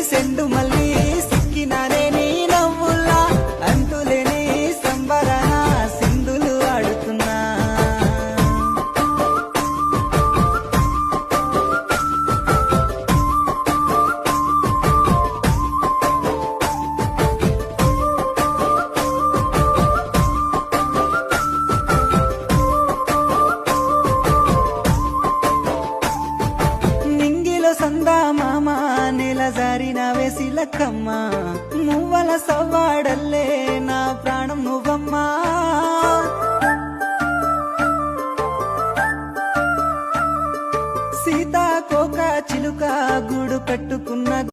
సెండు మళ్ళీ సిక్కినానే నీ నవ్వుల్లా అంతులేని సంబరాన సింధులు ఆడుతున్నా సందా మామ నెల జారిన వేసిలక్కమ్మ మువ్వల సవ్వాడల్లే నా ప్రాణం నువ్వమ్మా సీతాకోక చిలుక గూడు కట్టుకున్న